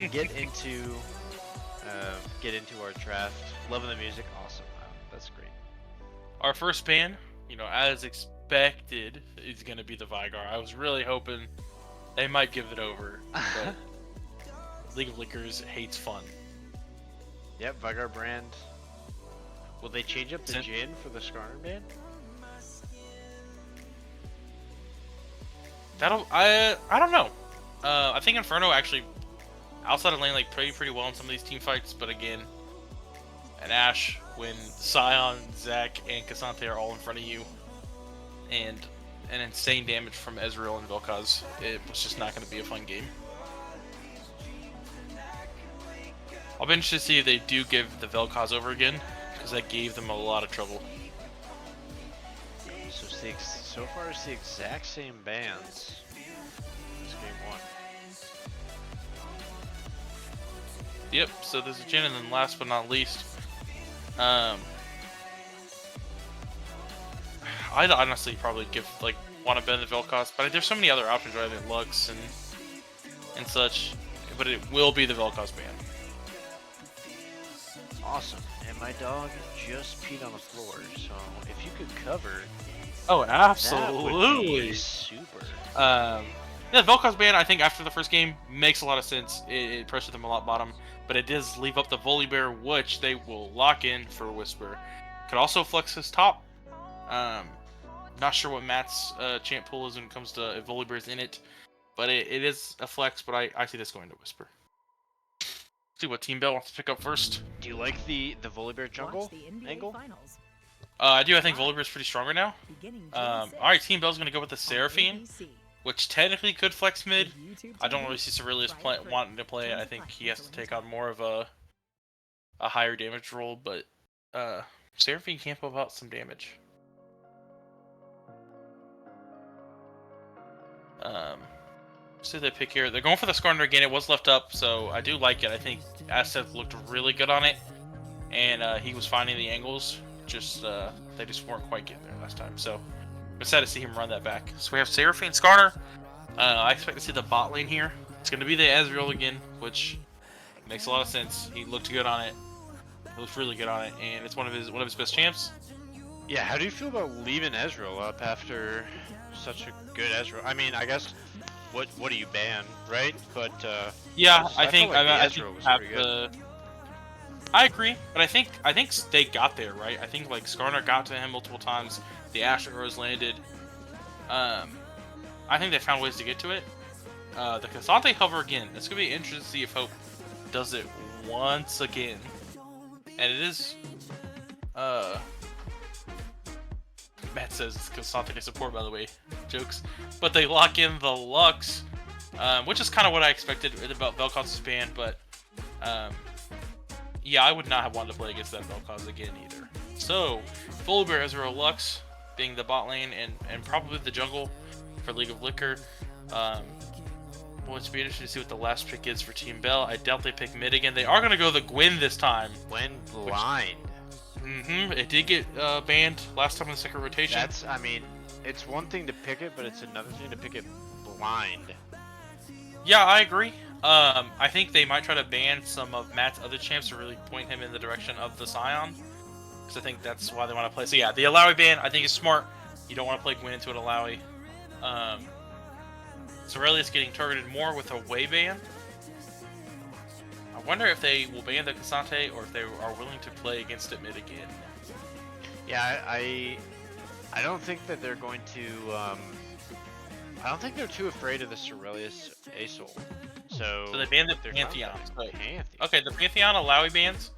get into our draft. Loving the music. Awesome. Wow, that's great. Our first ban, as expected, is going to be the Vigar. I was really hoping they might give it over, but League of Liquors hates fun. Yep, Vigar brand. Will they change up the Jin for the Skarner band? I don't know. I think Inferno actually outside of lane played pretty well in some of these team fights, but again, an Ashe when Sion, Zac, and Cassante are all in front of you, and an insane damage from Ezreal and Vel'Koz, it was just not going to be a fun game. I'll be interested to see if they do give the Vel'Koz over again, because that gave them a lot of trouble. So far it's the exact same bands as game 1. Yep, so there's a Jhin, and then last but not least, I'd honestly probably want to bend the Vel'Koz, but there's so many other options rather than Lux and such, but it will be the Vel'Koz ban. Awesome, and my dog just peed on the floor, so if you could cover... Oh, absolutely. That would be super. Yeah, the Vel'Koz ban, I think after the first game, makes a lot of sense. It pressured them a lot bottom, but it does leave up the Volibear, which they will lock in for Whisper. Could also flex his top. Not sure what Matt's champ pool is when it comes to if Volibear's in it, but it is a flex, but I see this going to Whisper. See what Team Bell wants to pick up first. Do you like the Volibear jungle angle? I do. I think Volibear's pretty strong right now. Alright, Team Bell's going to go with the Seraphine, which technically could flex mid. I don't really see Cerilius wanting to play it. I think he has to take on more of a higher damage role, but Seraphine can pump out some damage. So they pick here. They're going for the Skarner again. It was left up, so I do like it. I think Asset looked really good on it, and he was finding the angles. They just weren't quite getting there last time. So I'm excited to see him run that back. So we have Seraphine Skarner. I expect to see the bot lane here. It's going to be the Ezreal again, which makes a lot of sense. He looked good on it. He looked really good on it, and it's one of his best champs. Yeah, how do you feel about leaving Ezreal up after such a good Ezreal? I mean, I guess what do you ban, right? But yeah, I think Ezreal was pretty good. I agree, but I think they got there, right? I think Skarner got to him multiple times. The Ashe arrows landed. I think they found ways to get to it. The Cassante hover again. It's gonna be interesting to see if Hope does it once again. And it is Matt says it's Cassante support, by the way. Jokes. But they lock in the Lux, which is kind of what I expected about Vel'Koz's ban, but yeah, I would not have wanted to play against that Vel'Koz again either. So, Volibear, Ezreal, Lux being the bot lane and probably the jungle for League of Liquor. Well, it's be interesting to see what the last pick is for Team Bell. I doubt they pick mid again. They are going to go the Gwen this time. Gwen blind. It did get banned last time in the second rotation. I mean, it's one thing to pick it, but it's another thing to pick it blind. Yeah, I agree. I think they might try to ban some of Matt's other champs to really point him in the direction of the Scion. Because I think that's why they want to play. So yeah, the Alawi ban I think is smart. You don't want to play Gwen into an Alawi. Cerilius getting targeted more with a Wei ban. I wonder if they will ban the Cassante or if they are willing to play against it mid again. Yeah, I don't think that they're going to. I don't think they're too afraid of the Cerilius Asol. So they banned the Pantheon. Okay, the Pantheon Alawi bans.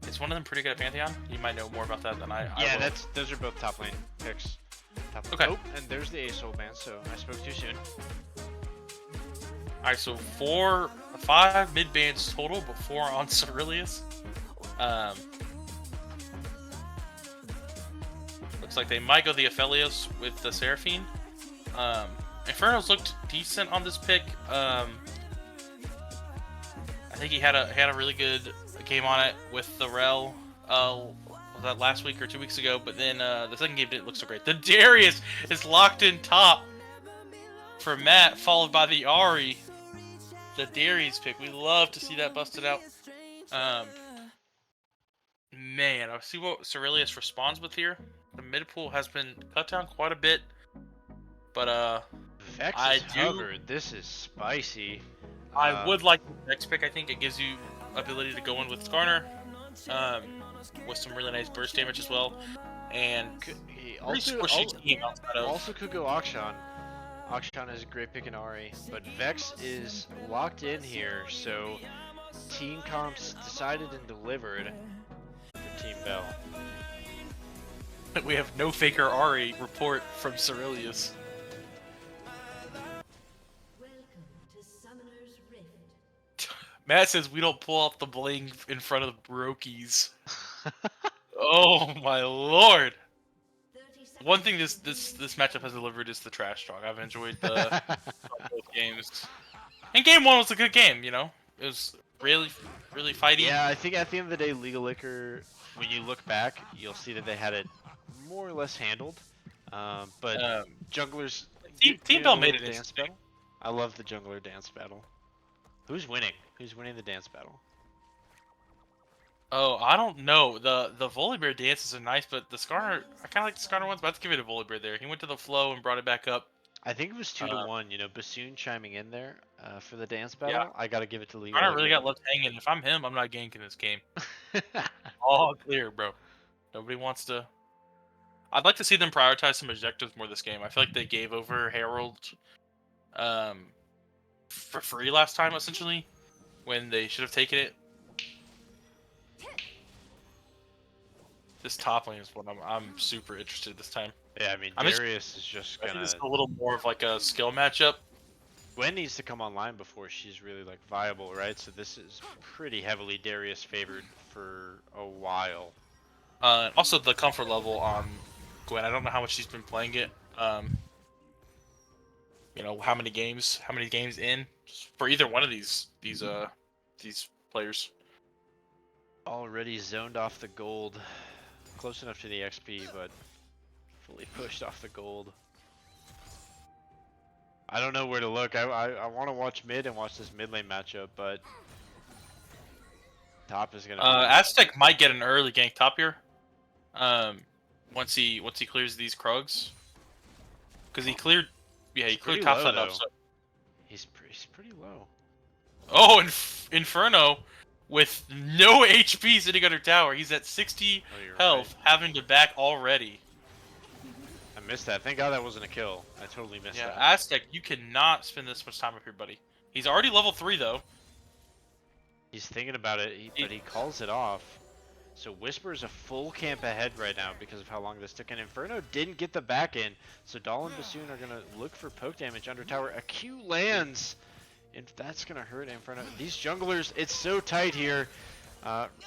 Is one of them pretty good at Pantheon? You might know more about that than I. Yeah, those are both top lane picks. Okay. Oh, and there's the Asol ban. So I spoke too soon. All right, so 5 mid bans total, but 4 on Cerilius. Looks like they might go the Aphelios with the Seraphine. Inferno's looked decent on this pick. I think he had a really good game on it with the Rel. Was that last week or 2 weeks ago? But then the second game didn't look so great. The Darius is locked in top for Matt, followed by the Ari. the Darius pick. We love to see that busted out. Man, I'll see what Cerilius responds with here. The mid pool has been cut down quite a bit, but Vex I is hovered. This is spicy. I would like the next pick. I think it gives you ability to go in with Skarner, with some really nice burst damage as well, and He pretty squishy team outside of. also could go Akshan. Akshan is a great pick in Ari, but Vex is locked in here, so Team Comps decided and delivered for Team Bell. We have no Faker Ari report from Cerilius. Matt says we don't pull off the bling in front of the Brokies. Oh my lord! One thing this matchup has delivered is the trash talk. I've enjoyed the both games. And game one was a good game. You know, it was really fighty. Yeah, I think at the end of the day, League of Liquor, when you look back, you'll see that they had it more or less handled. But junglers. Team Bell made it dance battle. I love the jungler dance battle. Who's winning? Who's winning the dance battle? Oh, I don't know. The Volibear dances are nice, but the Skarner, I kind of like the Skarner ones, but let's give it a Volibear there. He went to the flow and brought it back up. I think it was 2-1. You know, Bassoon chiming in there for the dance battle. Yeah. I gotta give it to Lee. Skarner really got left hanging. If I'm him, I'm not ganking this game. All clear, bro. Nobody wants to. I'd like to see them prioritize some objectives more this game. I feel like they gave over Herald for free last time, essentially, when they should have taken it. This top lane is what I'm super interested this time. Yeah, I mean, Darius is just gonna. I think it's a little more of like a skill matchup. Gwen needs to come online before she's really like viable, right? So this is pretty heavily Darius favored for a while. Also the comfort level on Gwen. I don't know how much she's been playing it. You know, how many games in for either one of these players. Already zoned off the gold. Close enough to the XP, but fully pushed off the gold. I don't know where to look. I want to watch mid and watch this mid lane matchup, but top is gonna. Aztec might get an early gank top here. Once he clears these Krugs, because he cleared. Yeah, he cleared top side up. So. He's pretty low. Oh, Inferno. With no HP sitting under tower, he's at 60 health, right. Having to back already. I missed that. Thank God that wasn't a kill. I totally missed that. Yeah, Aztec, you cannot spend this much time up here, buddy. He's already level 3, though. He's thinking about it, but he calls it off. So Whisper's a full camp ahead right now because of how long this took. And Inferno didn't get the back in, so Dahl and Bassoon are going to look for poke damage under tower. A Q lands. And that's gonna hurt Inferno. These junglers, it's so tight here.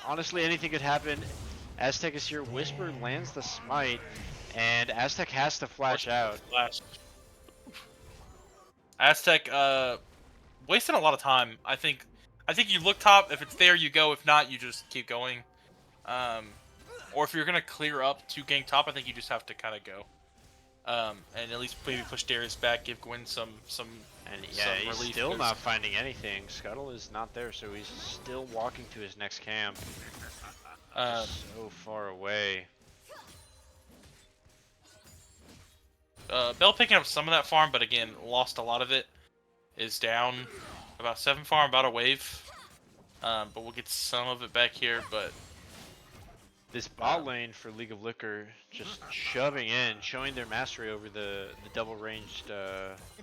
Honestly, anything could happen. Aztec is here. Whisper lands the smite, and Aztec has to flash out. Aztec wasting a lot of time. I think you look top. If it's there, you go. If not, you just keep going. Or if you're gonna clear up to gank top, I think you just have to kind of go. And at least maybe push Darius back, give Gwen some. And yeah, he's still not finding anything. Scuttle is not there, so he's still walking to his next camp. So far away. Bell picking up some of that farm, but again, lost a lot of it. Is down about 7 farm, about a wave. But we'll get some of it back here, but... This bot lane for League of Liquor just shoving in, showing their mastery over the double-ranged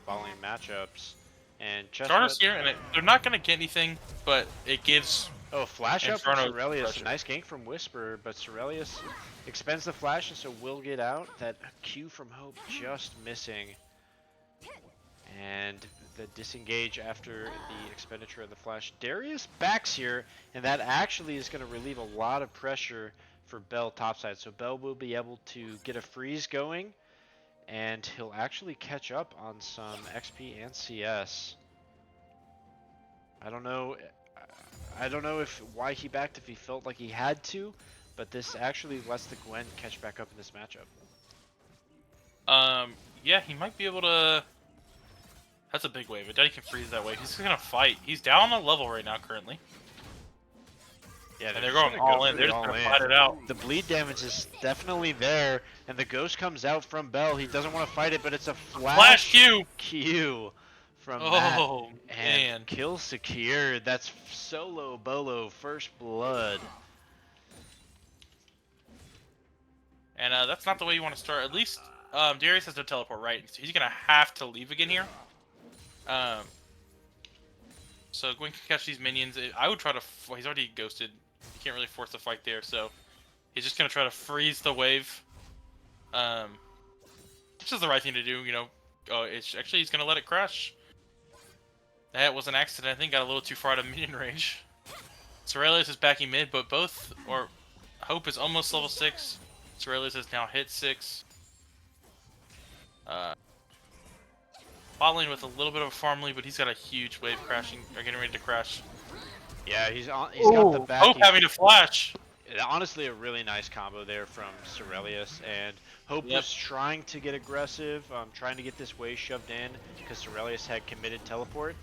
bot lane matchups. And Skarner's here, and they're not going to get anything, but it gives... Oh, flash up from Cerilius. A nice gank from Whisper, but Cerilius expends the flash, and so will get out. That Q from Hope just missing. And the disengage after the expenditure of the flash. Darius backs here, and that actually is going to relieve a lot of pressure for Bell topside. So Bell will be able to get a freeze going, and he'll actually catch up on some XP and CS. I don't know if why he backed, if he felt like he had to, but this actually lets the Gwen catch back up in this matchup. Yeah, he might be able to That's a big wave. Daddy can freeze that wave. He's gonna fight. He's down on level right now currently. Yeah, And they're going all in. They're just gonna fight it out. The bleed damage is definitely there, and the ghost comes out from Bell. He doesn't want to fight it, but it's a Flash Q. Q from Matt. Oh man. And kill secured. That's solo bolo first blood. And that's not the way you want to start. At least Darius has no teleport, right? So he's gonna have to leave again here. So Gwen can catch these minions. I would try to. He's already ghosted. You can't really force the fight there, so he's just gonna try to freeze the wave. Which is the right thing to do, you know. Oh, it's actually he's gonna let it crash. That was an accident. I think got a little too far out of minion range. Sorelius is backing mid, but Hope is almost level 6. Sorelius has now hit 6. Bot lane with a little bit of a farm lead, but he's got a huge wave crashing, or getting ready to crash. Yeah, he's got the back. Hope having to flash. Honestly, a really nice combo there from Sorelius, and Hope was trying to get aggressive, trying to get this wave shoved in, because Sorelius had committed teleport,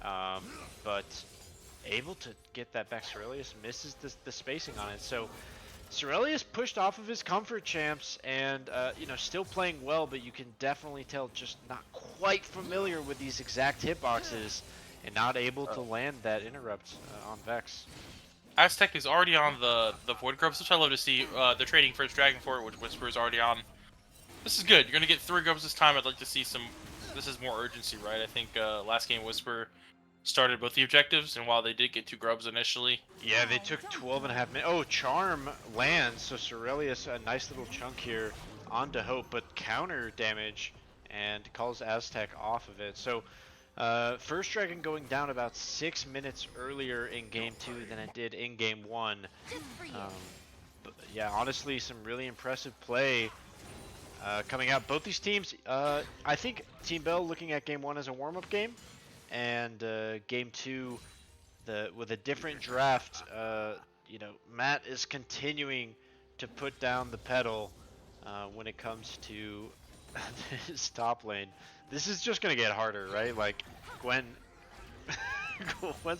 but able to get that back. Sorelius misses the spacing on it, so Sorelius pushed off of his comfort champs, and you know, still playing well, but you can definitely tell just not quite familiar with these exact hitboxes, and not able to land that interrupt on Vex. Aztec is already on the Void Grubs, which I love to see. They're trading for his Dragon Fort, which Whisper is already on. This is good. You're going to get 3 Grubs this time. I'd like to see some... This is more urgency, right? I think last game Whisper started both the objectives, and while they did get 2 Grubs initially... Yeah, they took 12.5 minutes. Oh, Charm lands, so Sorelius, a nice little chunk here onto Hope, but counter damage, and calls Aztec off of it. So... First Dragon going down about 6 minutes earlier in Game 2 than it did in Game 1. But yeah, honestly, some really impressive play coming out. Both these teams, I think Team Bell looking at Game 1 as a warm-up game, and Game 2 with a different draft. You know, Matt is continuing to put down the pedal when it comes to his top lane. This is just gonna get harder, right? Like, Gwen's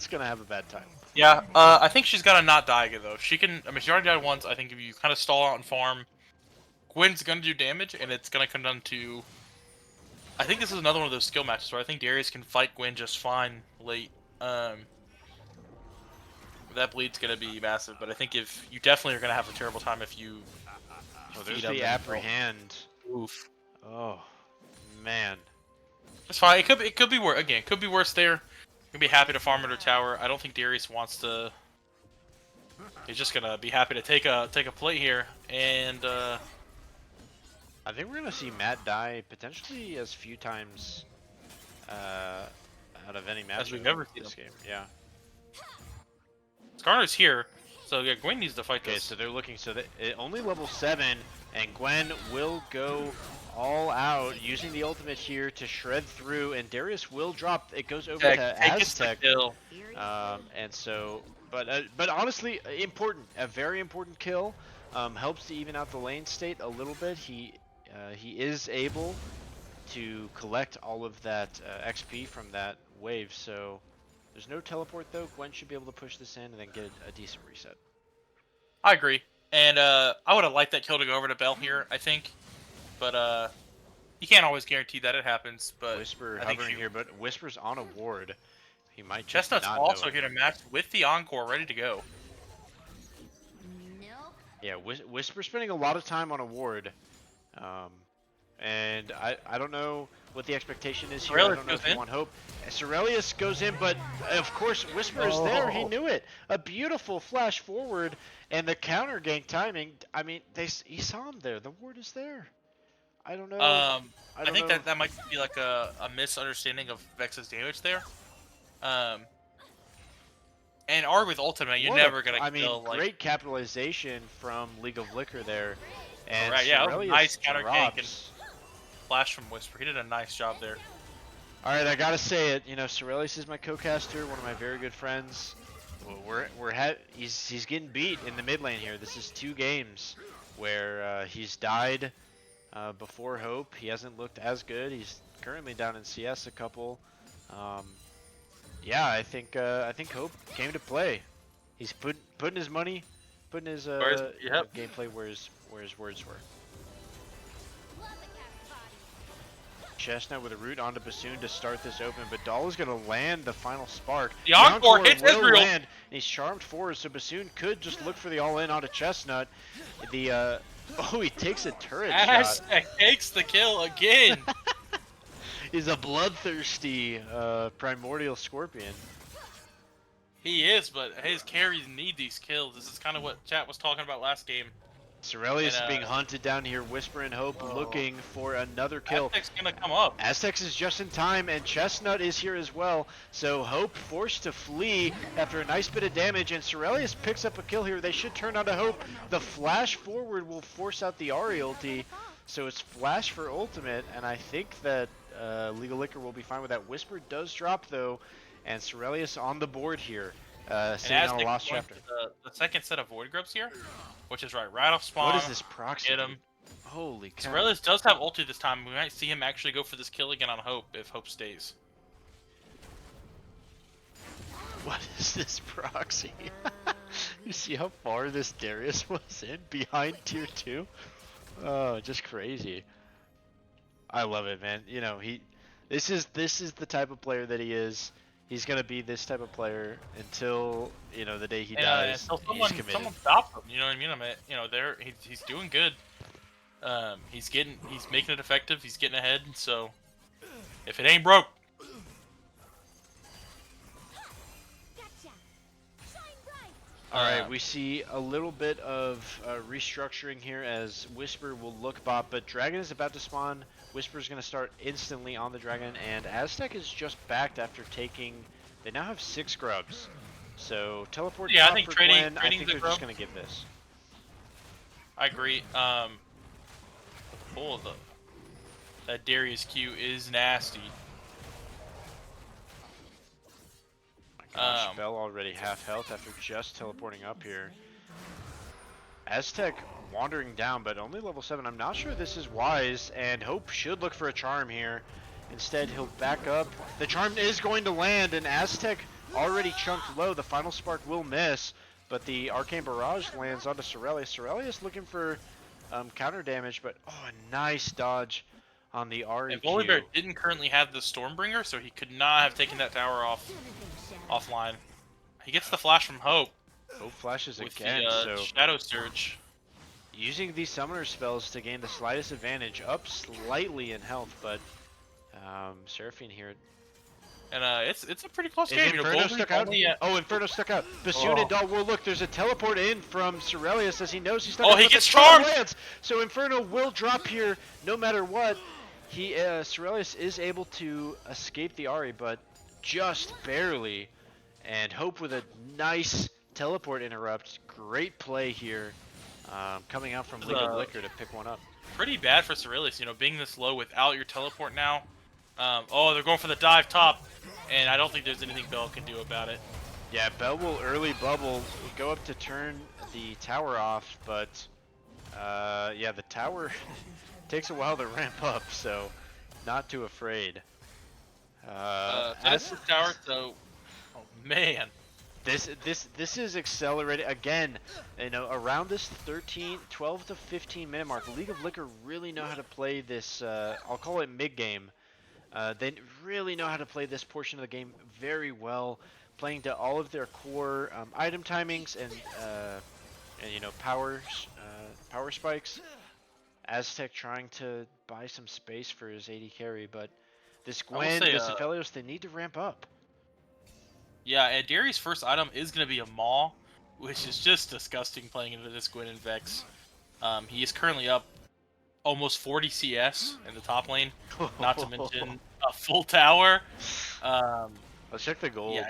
gonna have a bad time. Yeah, I think she's gotta not die again, though. She can, I mean, she already died once. I think if you kind of stall out and farm, Gwen's gonna do damage, and it's gonna come down to... I think this is another one of those skill matches where I think Darius can fight Gwen just fine late. That bleed's gonna be massive, but I think if you definitely are gonna have a terrible time if you... Oh, there's the apprehend. Oof. Oh, man. It's fine. It could be worse. Again, it could be worse there. You're gonna be happy to farm under tower. I don't think Darius wants to. He's just gonna be happy to take a plate here, and I think we're gonna see Matt die potentially as few times out of any match as we've ever seen this game. Yeah. Skarner's here, so yeah, Gwen needs to fight this. Okay, so they're looking. So only level 7, and Gwen will go all out using the ultimate here to shred through, and Darius will drop. It goes over to Aztec, and so, but honestly, a very important kill. Helps to even out the lane state a little bit. He is able to collect all of that XP from that wave. So there's no teleport though. Gwen should be able to push this in and then get a decent reset. I agree, and I would have liked that kill to go over to Bell here, I think. But you can't always guarantee that it happens. But Whisper hovering here, but Whisper's on a ward. He might just Chestnut's not also know it. here to match with the Encore, ready to go. Yeah, Whisper spending a lot of time on a ward, and I don't know what the expectation is here. I don't know if you want Hope. Sorelius goes in, but of course Whisper is there. He knew it. A beautiful flash forward, and the counter gank timing. I mean, he saw him there. The ward is there. I don't know. I think that might be like a misunderstanding of Vex's damage there. And R with ultimate, you're never gonna kill. I mean, great capitalization from League of Liquor there. And right, yeah, that was a nice counter gank and drops. flash from Whisper. He did a nice job there. All right, I gotta say it. You know, Sorelius is my co-caster, one of my very good friends. He's getting beat in the mid lane here. This is 2 games where he's died before Hope. He hasn't looked as good. He's currently down in CS a couple. Yeah, I think Hope came to play. He's putting his money, putting his Yep. gameplay where his words were. Chestnut with a root onto Bassoon to start this open, but Dahl is going to land the final spark. The Encore hits will Israel. land, and he's charmed forward, so Bassoon could just look for the all-in onto Chestnut. The oh, he takes a turret shot. Takes the kill again. He's a bloodthirsty primordial scorpion. He is, but his carries need these kills. This is kind of what chat was talking about last game. Cerelius is being hunted down here. Whisper and Hope looking for another kill. Aztec's gonna come up. Aztecs is just in time, and Chestnut is here as well. So Hope forced to flee after a nice bit of damage, and Cerelius picks up a kill here. They should turn onto Hope. The flash forward will force out the Ahri ulti. So it's flash for ultimate, and I think that Legal Liquor will be fine with that. Whisper does drop though, and Cerelius on the board here. Sitting on a lost chapter. The second set of Void Grubs here, which is right off spawn. What is this proxy? Get him. Holy cow. Cerelius does have ulti this time. We might see him actually go for this kill again on Hope if Hope stays. What is this proxy? You see how far this Darius was in behind tier 2? Oh, just crazy. I love it, man. You know, this is the type of player that he is. He's gonna be this type of player until, you know, the day he dies. Until someone stops him. You know what I mean? You know, he's doing good. He's making it effective. He's getting ahead. So if it ain't broke. All right, we see a little bit of restructuring here as Whisper will look bot, but Dragon is about to spawn. Whisper's going to start instantly on the Dragon, and Aztec is just backed after taking... They now have 6 grubs. So, teleport I top think for trading Gwen. I think the they're just going to give this. I agree. That Darius Q is nasty. Gosh, Bell already half health after just teleporting up here. Aztec wandering down, but only level 7. I'm not sure this is wise, and Hope should look for a charm here. Instead, he'll back up. The charm is going to land, and Aztec already chunked low. The final spark will miss, but the Arcane Barrage lands onto Cerelius. Cerelius looking for counter damage, but oh, a nice dodge on the Ahri. And Volibear didn't currently have the Stormbringer, so he could not have taken that tower offline. He gets the flash from Hope. Hope flashes with again, the, so Shadow Surge. Using these summoner spells to gain the slightest advantage, up slightly in health, but Seraphine here. And it's a pretty close game. Inferno stuck out? Oh, Inferno stuck out. Bassoon and Dahl will look. There's a teleport in from Cerelius as he knows he's stuck out. Oh, he gets charmed! So Inferno will drop here no matter what. Cerelius is able to escape the Ahri, but just barely. And Hope with a nice teleport interrupt. Great play here. Coming out from League of Liquor to pick one up. Pretty bad for Cerelius, you know, being this low without your teleport now. Oh, they're going for the dive top, and I don't think there's anything Bell can do about it. Yeah, Bell will early bubble, go up to turn the tower off, but yeah, the tower takes a while to ramp up, so not too afraid. This tower, so oh man. This is accelerated again. You know, around this 12 to 15 minute mark, League of Liquor really know how to play this. I'll call it mid game. They really know how to play this portion of the game very well, playing to all of their core item timings and you know power spikes. Aztec trying to buy some space for his AD carry, but this Gwen, this Aphelios, they need to ramp up. Yeah, and Darius' first item is going to be a Maw, which is just disgusting playing into this Gwen and Vex. He is currently up almost 40 CS in the top lane, not to mention a full tower. Let's check the gold.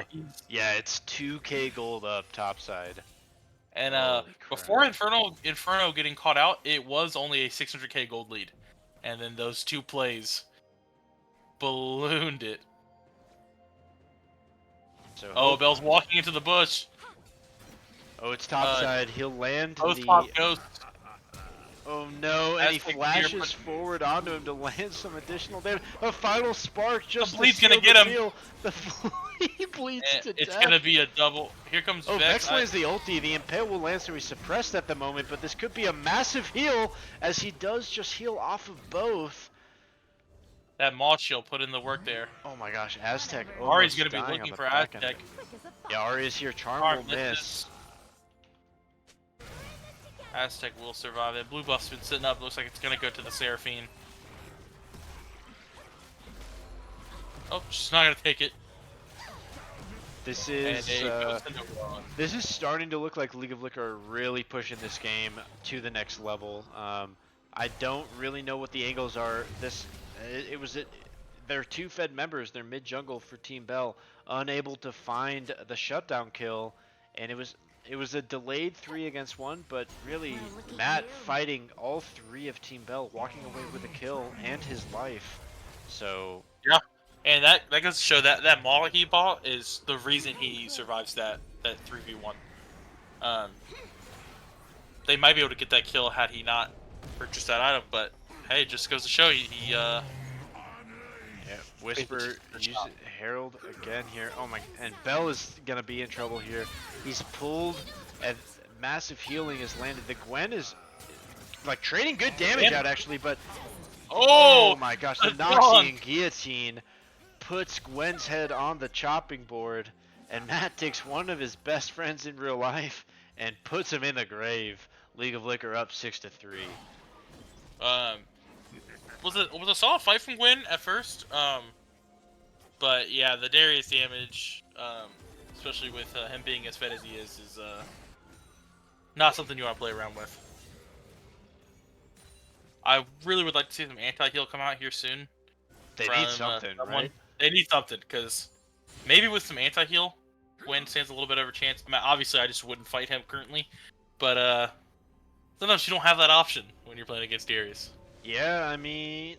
Yeah, it's 2k gold up topside. And before Inferno getting caught out, it was only a 600k gold lead. And then those two plays ballooned it. So Bell's walking into the bush. Oh, it's topside. He'll land both top ghosts. Oh no, and he Aztec flashes here, forward onto him to land some additional damage. A final spark just to bleed's seal gonna the get him. deal. The he bleeds And to it's death. gonna be a double. Here comes Oh, Vex. Vex lands the ulti. The Impale will land, so he's suppressed at the moment, but this could be a massive heal, as he does just heal off of both. That Maul Shield put in the work there. Oh my gosh, Aztec Ari's almost gonna be dying on looking the for back end. Aztec. Yeah, Ari is here. Charm Charm will misses. miss. Aztec will survive it. Blue buff's been sitting up. Looks like it's gonna go to the Seraphine. Oh, she's not gonna take it. This And is it goes into one. this is starting to look like League of Liquor are really pushing this game to the next level. I don't really know what the angles are. They're two Fed members. They're mid jungle for Team Bell, unable to find the shutdown kill, and it was a delayed 3 against 1, but really Matt fighting all 3 of Team Bell, walking away with a kill and his life. So Yeah, and that goes to show that that Maul he bought is the reason he survives that 3v1. They might be able to get that kill had he not purchased that item, but hey, it just goes to show yeah, Whisper uses Herald again here. Oh my, and Bell is gonna be in trouble here. He's pulled, and massive healing has landed. The Gwen is like trading good damage out actually, but oh my gosh, the Noxian Guillotine puts Gwen's head on the chopping board, and Matt takes one of his best friends in real life and puts him in the grave. League of Liquor up 6-3. Was a solid fight from Gwen at first. But yeah, the Darius damage, especially with him being as fed as he is not something you want to play around with. I really would like to see some anti-heal come out here soon. They need something, right? They need something, because maybe with some anti-heal, Gwen stands a little bit of a chance. I mean, obviously, I just wouldn't fight him currently, but sometimes you don't have that option when you're playing against Darius. Yeah, I mean,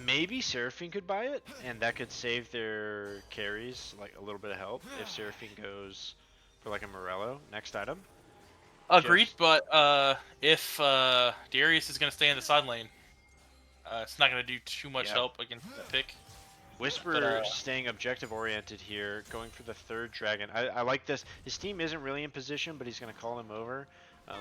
maybe Seraphine could buy it, and that could save their carries like a little bit of help if Seraphine goes for like a Morello next item. Agreed, but if Darius is going to stay in the side lane, it's not going to do too much help against that pick. Whisper staying objective oriented here, going for the third dragon. I like this. His team isn't really in position, but he's going to call him over.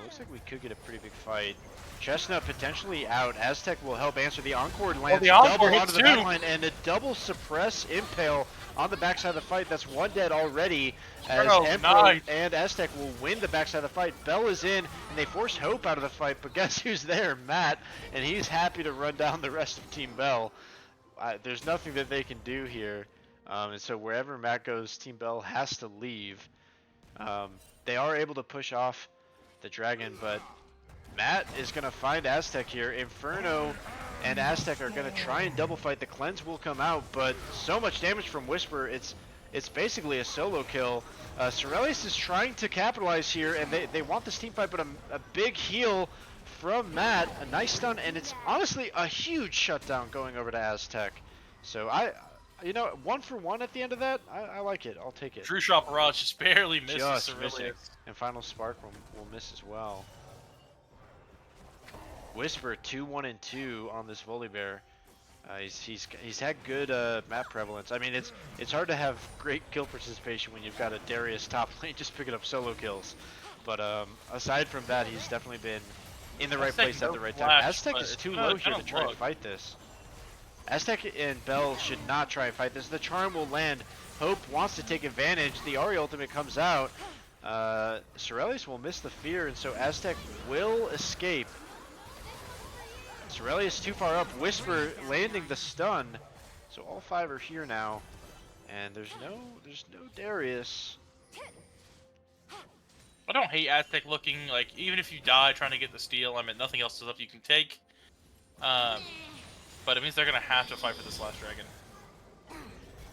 Looks like we could get a pretty big fight. Chestnut potentially out. Aztec will help answer. The Encore lands double onto the backline, and a double suppress impale on the backside of the fight. That's one dead already, as Emperor and Aztec will win the backside of the fight. Bell is in, and they force Hope out of the fight, but guess who's there? Matt, and he's happy to run down the rest of Team Bell. There's nothing that they can do here, and so wherever Matt goes, Team Bell has to leave. They are able to push off the dragon, but Matt is going to find Aztec here. Inferno and Aztec are going to try and double fight. The cleanse will come out, but so much damage from Whisper, it's basically a solo kill. Sorelius is trying to capitalize here, and they want this team fight, but a big heal from Matt, a nice stun, and it's honestly a huge shutdown going over to Aztec. So you know, 1 for 1 at the end of that, I like it. I'll take it. True Shot Barrage just barely misses. Just missing. And Final Spark will miss as well. Whisper 2-1-2 on this Volibear. He's had good map prevalence. I mean, it's hard to have great kill participation when you've got a Darius top lane just picking up solo kills. But aside from that, he's definitely been in the right place at the right time. Aztec is too low here to try and fight this. Aztec and Bell should not try and fight this. The charm will land. Hope wants to take advantage. The Ari ultimate comes out. Sorelius will miss the fear, and so Aztec will escape. Sorelius too far up. Whisper landing the stun. So all 5 are here now, and there's no Darius. I don't hate Aztec looking like, even if you die trying to get the steal, I mean, nothing else is up you can take. But it means they're gonna have to fight for this last dragon.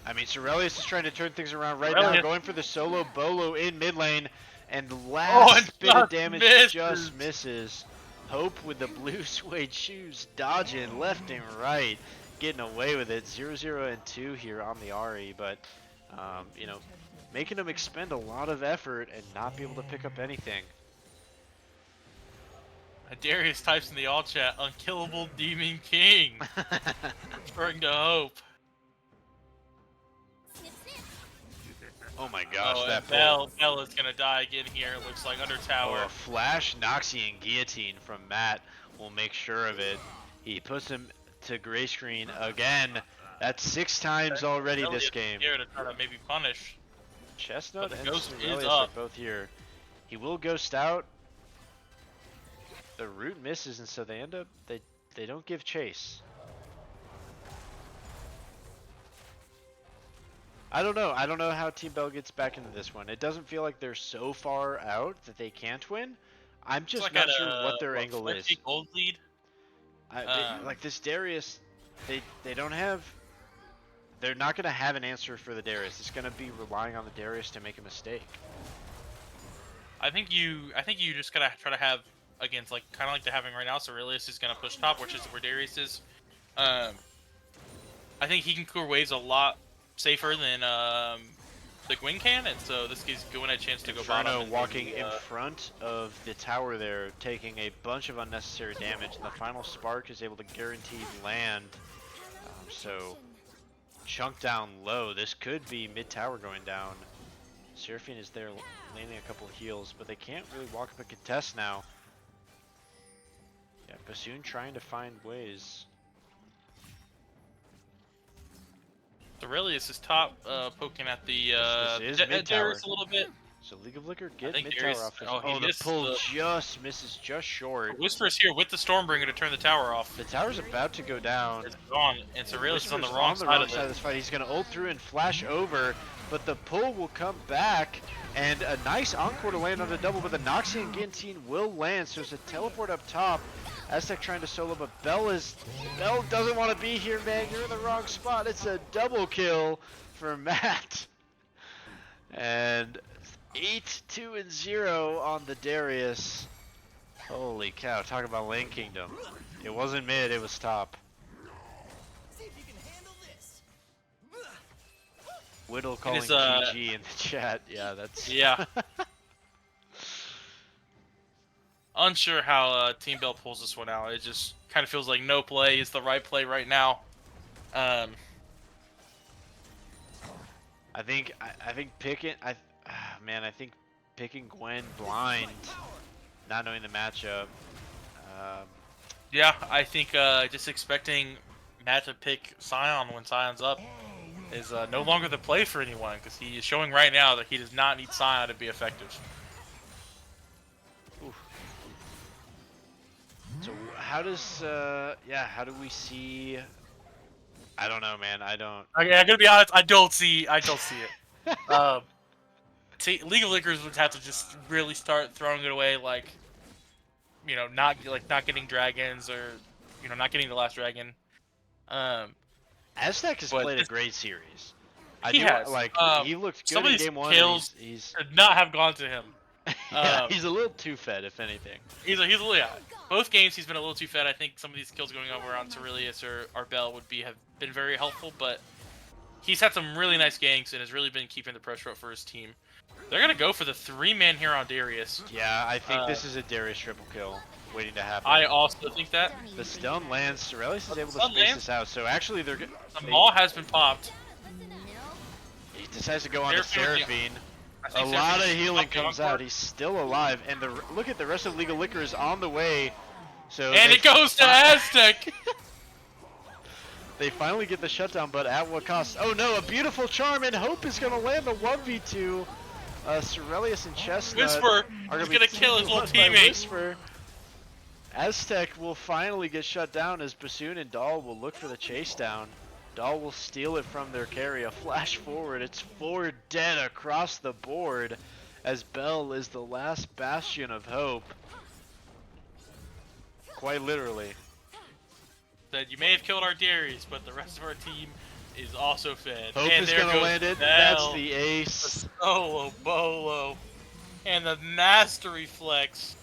I mean, Sorelius is trying to turn things around right now, going for the solo bolo in mid lane, and the last bit of damage just misses. Hope with the blue suede shoes, dodging left and right, getting away with it. 0-0-2 here on the Ari, but you know, making them expend a lot of effort and not be able to pick up anything. Darius types in the all chat, "Unkillable Demon King," referring to Hope. Oh my gosh, Oh, that and pull. Bell is gonna die again here. It looks like under tower. Oh, a flash Noxian guillotine from Matt will make sure of it. He puts him to gray screen again. That's 6 times already this game. Here to try to maybe punish. Chestnut But the and ghost is Cerelius are up. both here. He will ghost out. The root misses, and so they end up they don't give chase. I don't know. I don't know how Team Bell gets back into this one. It doesn't feel like they're so far out that they can't win. I'm It's just like not at sure a what their angle is. 20 gold lead. Like this Darius, they don't have. They're not gonna have an answer for the Darius. It's gonna be relying on the Darius to make a mistake. I think you just gotta try to have against like kind of like they're having right now. So Aurelius is gonna push top, which is where Darius is. I think he can clear waves a lot safer than the Gwyn can, and so this gives Gwyn a chance to go bottom. Inferno walking in front of the tower there, taking a bunch of unnecessary damage, and the final spark is able to guarantee land. So chunk down low. This could be mid tower going down. Seraphine is there landing a couple of heals, but they can't really walk up and contest now. Yeah, Bassoon trying to find ways. Aurelius is top, poking at the This is mid tower. Darius a little bit. So League of Liquor get think mid Darius- tower off. This. oh, he The missed pull the- just misses just short. Whisper's here with the Stormbringer to turn the tower off. The tower's about to go down. It's gone, and Aurelius is on the Whisper's wrong side of this fight. He's going to ult through and flash over, but the pull will come back, and a nice encore to land on the double, but the Noxian Guillotine will land, so it's a teleport up top. Aztec trying to solo, but Bell doesn't want to be here, man. You're in the wrong spot. It's a double kill for Matt. And 8-2-0 on the Darius. Holy cow, talk about lane kingdom. It wasn't mid, it was top. Whittle calling GG in the chat. Yeah, that's... Yeah. Unsure how Team Bell pulls this one out. It just kind of feels like no play is the right play right now. I think picking picking Gwen blind, not knowing the matchup. Yeah, I think just expecting Matt to pick Scion when Scion's up is no longer the play for anyone, because he is showing right now that he does not need Scion to be effective. Oof. So how does how do we see? I don't know, man. I don't. Okay, I'm gonna be honest. I don't see it. League of Liquors would have to just really start throwing it away, like, you know, not getting dragons, or, you know, not getting the last dragon. Aztec has played a great series. He has. He looked good Some of in these game 1. kills should not have gone to him. Yeah, he's a little too fed, if anything. He's a yeah. Both games he's been a little too fed. I think some of these kills going over on Cerelius or Bell have been very helpful, but he's had some really nice ganks and has really been keeping the pressure up for his team. They're gonna go for the 3-man here on Darius. Yeah, I think this is a Darius triple kill waiting to happen. I also think that. The stun lands. Cerelius is able to space this out, so actually they're good. The maul has been popped. He decides to go on to Seraphine. A Seraphine lot of is healing up comes encore. out. He's still alive, and look at the rest of League of Liquor is on the way. So And it goes to Aztec. They finally get the shutdown, but at what cost? Oh no, a beautiful charm, and Hope is going to land the 1v2. Cerelius and Chestnut Whisper are is going gonna to kill his little by teammate. Whisper. Aztec will finally get shut down as Bassoon and Dahl will look for the chase down. Dahl will steal it from their carry. A flash forward. It's 4 dead across the board as Bell is the last bastion of hope. Quite literally. That you may have killed our Darius, but the rest of our team is also fed. Hope and is there going to goes land it. Bell, That's the ace. the solo bolo, and the mastery flex.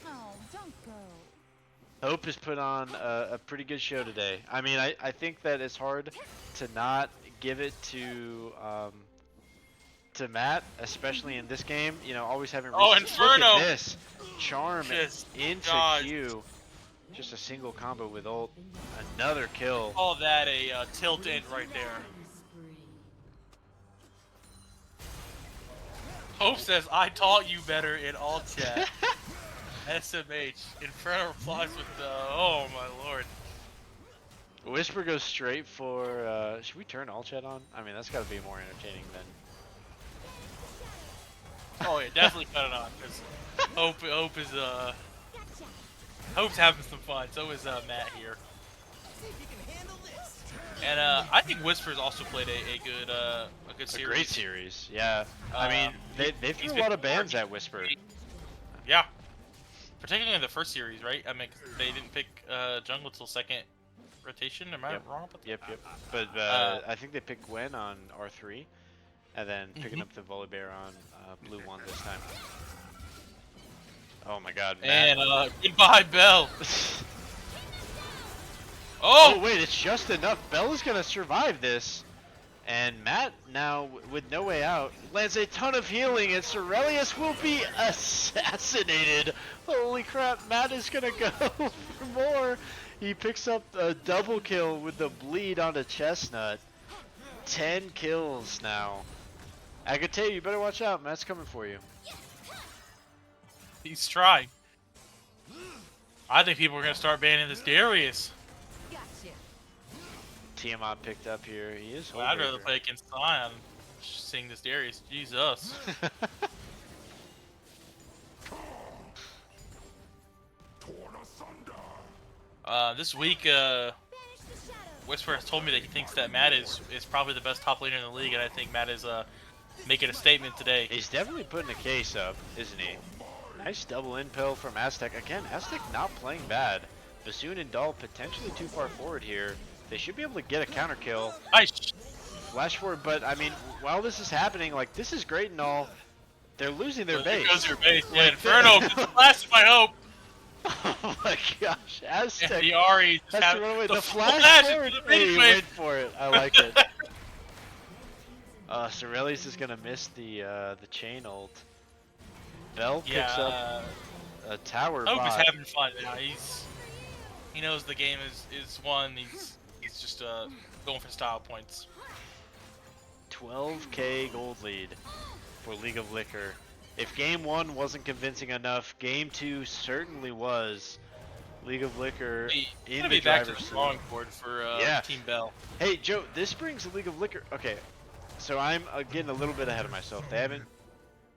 Oh, don't go. Hope has put on a pretty good show today. I mean, I think that it's hard to not give it to to Matt, especially in this game. You know, always having Oh, reasons. Look Inferno! at this. Charm Just into dodged. Q. Just a single combo with ult. Another kill. Call that a tilt in right there. Hope says, I taught you better in all chat. SMH. Inferno replies with the, oh my lord. Whisper goes straight for, should we turn all chat on? I mean, that's gotta be more entertaining than... Oh yeah, definitely cut it on, because Hope is, Hope's having some fun, so is Matt here. And I think Whisper's also played a good series. A great series, yeah. I mean, they threw a lot of bans at Whisper. Yeah. Particularly in the first series, right? I mean, 'cause they didn't pick jungle till second rotation. Am I wrong about that? Yep. But I think they picked Gwen on R3, and then picking up the Volibear on Blue 1 this time. Oh my god, Matt. And goodbye, Bell. Oh wait, it's just enough. Bell is gonna survive this. And Matt, now with no way out, lands a ton of healing, and Cerelius will be assassinated. Holy crap, Matt is gonna go for more. He picks up a double kill with the bleed onto Chestnut. 10 kills now. I could tell you, you better watch out. Matt's coming for you. He's trying. I think people are gonna start banning this Darius. Tiamat picked up here. He is. Well, I'd rather play against Sion. Seeing this Darius, Jesus. This week, Whisper has told me that he thinks that Matt is probably the best top laner in the league, and I think Matt is making a statement today. He's definitely putting a case up, isn't he? Nice double impel from Aztec. Again, Aztec not playing bad. Bassoon and Dahl potentially too far forward here. They should be able to get a counter kill. Nice. Flash forward, but I mean, while this is happening, like, this is great and all. They're losing their base. There goes your base. Yeah, Inferno flashed my hope. Oh my gosh, Aztec. And the Ari has to run away. The flash forward. Hey, he went for it. I like it. Cerelius is gonna miss the chain ult. Bell picks up a tower Hope bot. is having fun now. He knows the game is won. He's just going for style points. 12k gold lead for League of Liquor. If game 1 wasn't convincing enough, game 2 certainly was. League of Liquor in the back to the driver's seat. drawing board for Team Bell. Hey Joe, this brings League of Liquor. Okay, so I'm getting a little bit ahead of myself. They haven't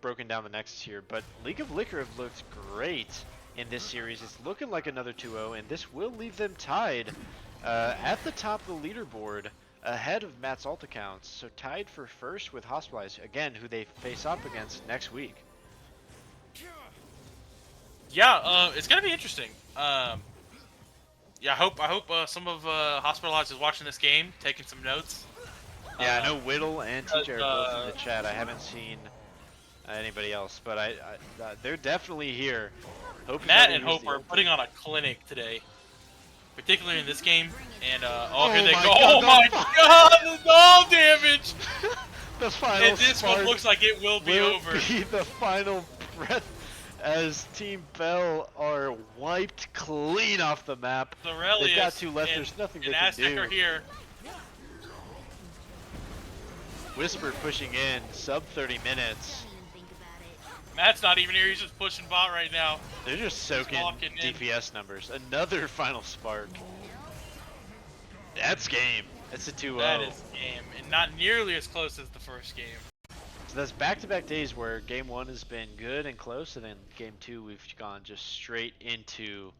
broken down the nexus here, but League of Liquor have looked great in this series. It's looking like another 2-0, and this will leave them tied at the top of the leaderboard, ahead of Matt's ult accounts. So tied for first with Hospitalized, again, who they face up against next week. Yeah, it's gonna be interesting. Yeah, I hope some of Hospitalized is watching this game, taking some notes. Yeah, I know Whittle and TJ are both in the chat. I haven't seen anybody else, but they're definitely here. Matt and Hope are putting on a clinic today, particularly in this game. And oh, here they go! Oh my God, the ball damage! The final and this one looks like it will be over. Be the final breath as Team Bell are wiped clean off the map. They've got 2 left. There's nothing they can Aztec do. are here. Whisper pushing in, sub 30 minutes. Matt's not even here, he's just pushing bot right now. They're just soaking DPS numbers. Another final spark. That's game. It's a 2-0. That is game, and not nearly as close as the first game. So that's back-to-back days where game 1 has been good and close, and then game 2 we've gone just straight into